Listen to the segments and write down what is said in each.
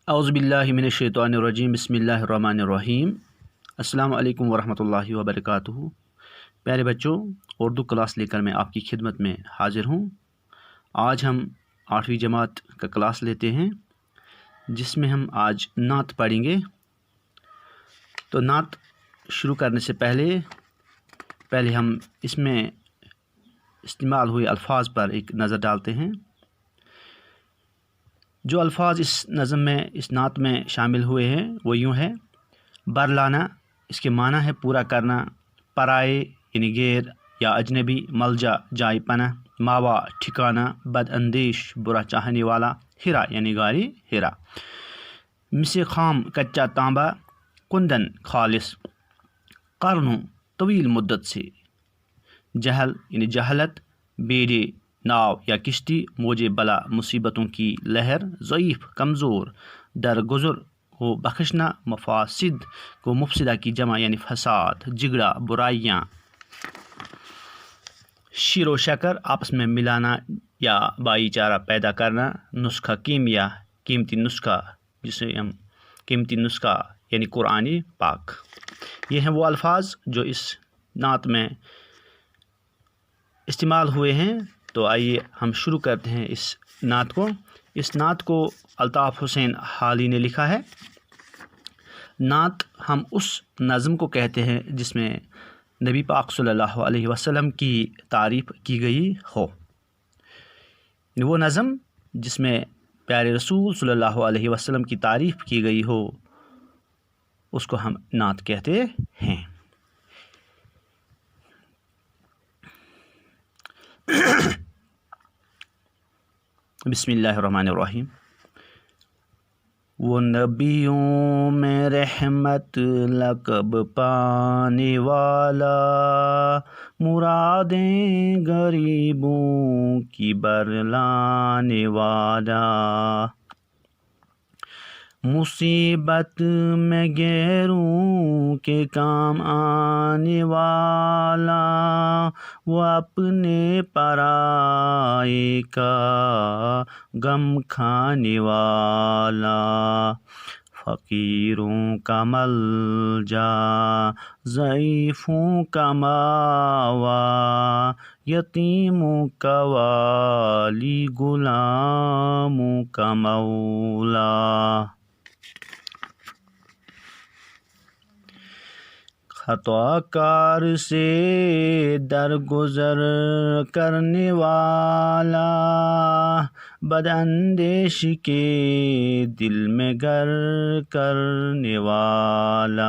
اعوذ باللہ من الشیطان الرجیم بسم اللہ الرحمن الرحیم السلام علیکم ورحمۃ اللہ وبرکاتہ۔ پیارے بچوں، اردو کلاس لے کر میں آپ کی خدمت میں حاضر ہوں۔ آج ہم 8ویں جماعت کا کلاس لیتے ہیں، جس میں ہم آج نعت پڑھیں گے۔ تو نعت شروع کرنے سے پہلے ہم اس میں استعمال ہوئے الفاظ پر ایک نظر ڈالتے ہیں۔ جو الفاظ اس نظم میں، اس نعت میں شامل ہوئے ہیں وہ یوں ہے: بر لانا، اس کے معنی ہے پورا کرنا، پرائے یعنی غیر یا اجنبی، ملجا جائے پناہ، ماوا ٹھکانہ، بد اندیش برا چاہنے والا، ہرا یعنی غاری ہرا، مس خام کچا تانبا، کندن خالص، قرن طویل مدت سے، جہل یعنی جہلت، بیڑے ناو یا کشتی، موجے بلا مصیبتوں کی لہر، ضعیف کمزور، درگزر کو بخشنا، مفاسد کو مفسدہ کی جمع یعنی فساد، جگڑا برائیاں، شیر و شکر آپس میں ملانا یا بھائی چارہ پیدا کرنا، نسخہ کیمیا قیمتی نسخہ، جسے ہم قیمتی نسخہ یعنی قرآن پاک۔ یہ ہیں وہ الفاظ جو اس نعت میں استعمال ہوئے ہیں۔ تو آئیے ہم شروع کرتے ہیں اس نعت کو۔ اس نعت کو الطاف حسین حالی نے لکھا ہے۔ نعت ہم اس نظم کو کہتے ہیں جس میں نبی پاک صلی اللہ علیہ وسلم کی تعریف کی گئی ہو۔ وہ نظم جس میں پیارے رسول صلی اللہ علیہ وسلم کی تعریف کی گئی ہو، اس کو ہم نعت کہتے ہیں۔ بسم اللہ الرحمن الرحیم۔ وہ نبیوں میں رحمت لقب پانے والا، مرادیں غریبوں کی برلانے والا، مصیبت میں غیروں کے کام آنے والا، وہ اپنے پرائے کا غم کھانے والا، فقیروں کا ملجا، ضعیفوں کا ماوا، یتیموں کا والی، غلاموں کا مولا، خطا کار سے درگزر کرنے والا، بد اندیش کے دل میں گر کرنے والا،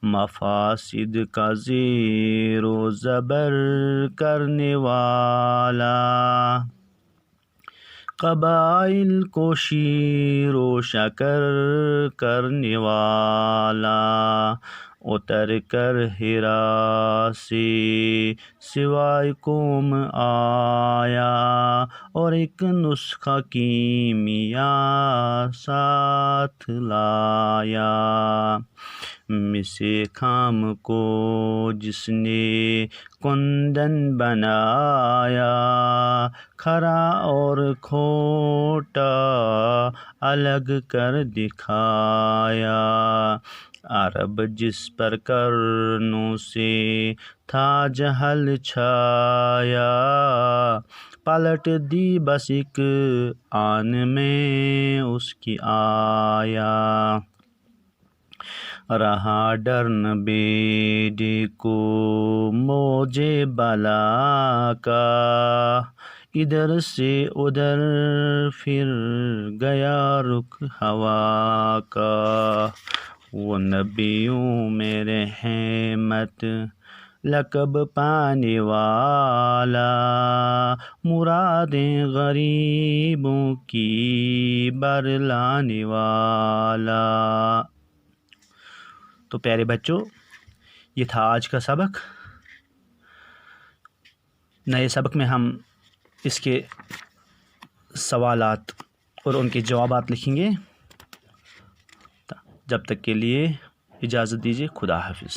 مفاسد کا زیر و زبر کرنے والا، قبائل کو شیر و شکر کرنے والا، اتر کر ہرا سے سوائے قوم آیا، اور ایک نسخہ کیمیا ساتھ لایا، مس خام کو جس نے کندن بنایا، کھرا اور کھوٹا الگ کر دکھایا، عرب جس پر قرنوں سے تھا جہل چھایا، پلٹ دی بس ایک آن میں اس کی آیا، رہا ڈرن بیڑے کو موجے بلا کا، ادھر سے ادھر پھر گیا رخ ہوا کا، وہ نبیوں میں رحمت لقب پانے والا، مرادیں غریبوں کی برلانے والا۔ تو پیارے بچوں، یہ تھا آج کا سبق۔ نئے سبق میں ہم اس کے سوالات اور ان کے جوابات لکھیں گے۔ جب تک کے لیے اجازت دیجیے، خدا حافظ۔